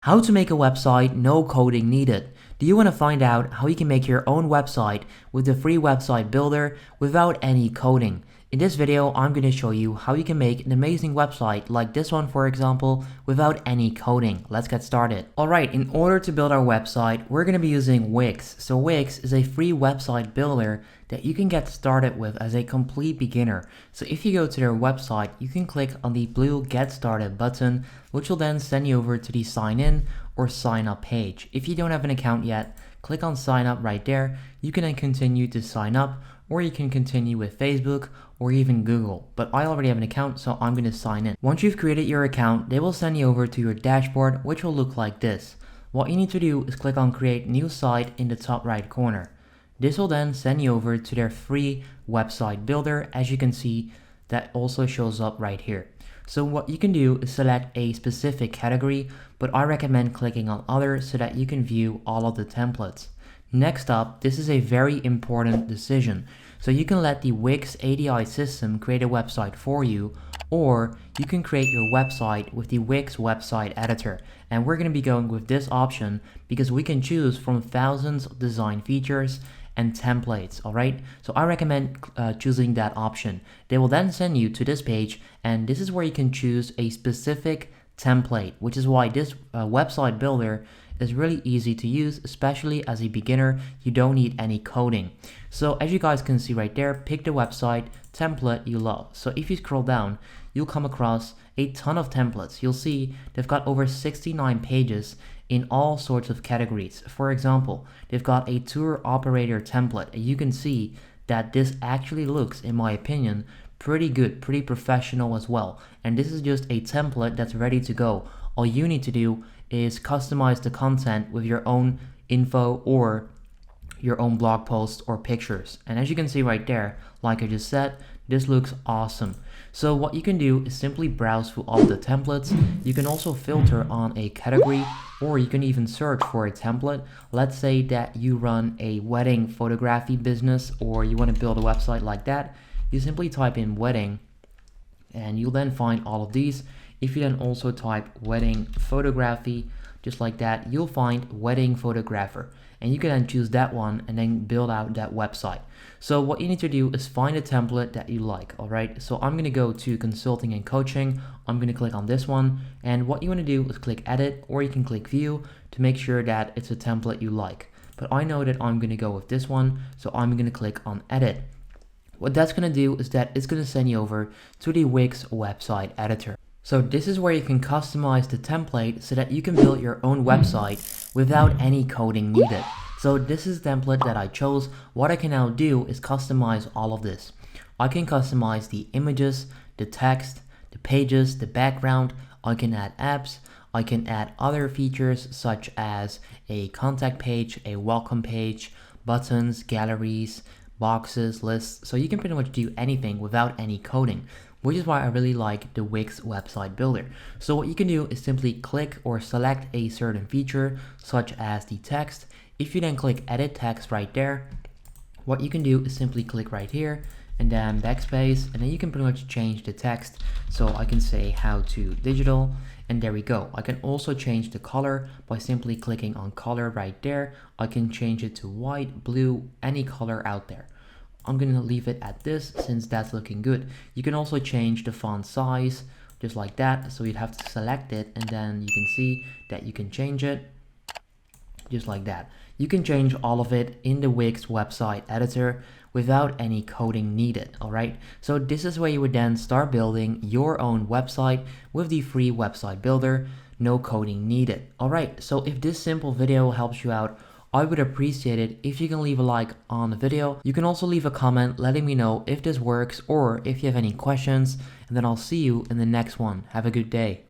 How to make a website, no coding needed. Do you want to find out how you can make your own website with the free website builder without any coding? In this video, I'm going to show you how you can make an amazing website like this one, for example, without any coding. Let's get started. Alright, in order to build our website, we're going to be using Wix. So Wix is a free website builder that you can get started with as a complete beginner. So if you go to their website, you can click on the blue Get Started button, which will then send you over to the sign in or sign up page. If you don't have an account yet, click on sign up right there. You can then continue to sign up, or you can continue with Facebook or even Google. But I already have an account, so I'm going to sign in. Once you've created your account, they will send you over to your dashboard, which will look like this. What you need to do is click on create new site in the top right corner. This will then send you over to their free website builder. As you can see, that also shows up right here. So what you can do is select a specific category, but I recommend clicking on other so that you can view all of the templates. Next up, this is a very important decision. So you can let the Wix ADI system create a website for you, or you can create your website with the Wix website editor. And we're going to be going with this option because we can choose from thousands of design features and templates. Alright, so I recommend choosing that option. They will then send you to this page, and this is where you can choose a specific template, which is why this website builder is really easy to use, especially as a beginner. You don't need any coding. So as you guys can see right there, pick the website template you love. So if you scroll down, you'll come across a ton of templates. You'll see they've got over 69 pages in all sorts of categories. For example, they've got a tour operator template. You can see that this actually looks, in my opinion, pretty good, pretty professional as well. And this is just a template that's ready to go. All you need to do is customize the content with your own info or your own blog posts or pictures. And as you can see right there, like I just said, this looks awesome. So what you can do is simply browse through all the templates. You can also filter on a category, or you can even search for a template. Let's say that you run a wedding photography business, or you want to build a website like that. You simply type in wedding and you'll then find all of these. If you then also type wedding photography, just like that, you'll find wedding photographer, and you can then choose that one and then build out that website. So what you need to do is find a template that you like. All right, so I'm going to go to consulting and coaching. I'm going to click on this one, and what you want to do is click edit, or you can click view to make sure that it's a template you like. But I know that I'm going to go with this one, so I'm going to click on edit. What that's going to do is that it's going to send you over to the Wix website editor. So this is where you can customize the template so that you can build your own website without any coding needed. So this is the template that I chose. What I can now do is customize all of this. I can customize the images, the text, the pages, the background. I can add apps. I can add other features such as a contact page, a welcome page, buttons, galleries, boxes, lists. So you can pretty much do anything without any coding, which is why I really like the Wix website builder. So what you can do is simply click or select a certain feature such as the text. If you then click edit text right there, what you can do is simply click right here and then backspace, and then you can pretty much change the text. So I can say how to digital, and there we go. I can also change the color by simply clicking on color right there. I can change it to white, blue, any color out there. I'm going to leave it at this since that's looking good. You can also change the font size just like that. So you'd have to select it, and then you can see that you can change it just like that. You can change all of it in the Wix website editor without any coding needed. Alright, so this is where you would then start building your own website with the free website builder, no coding needed. Alright, so if this simple video helps you out, I would appreciate it if you can leave a like on the video. You can also leave a comment letting me know if this works or if you have any questions, and then I'll see you in the next one. Have a good day.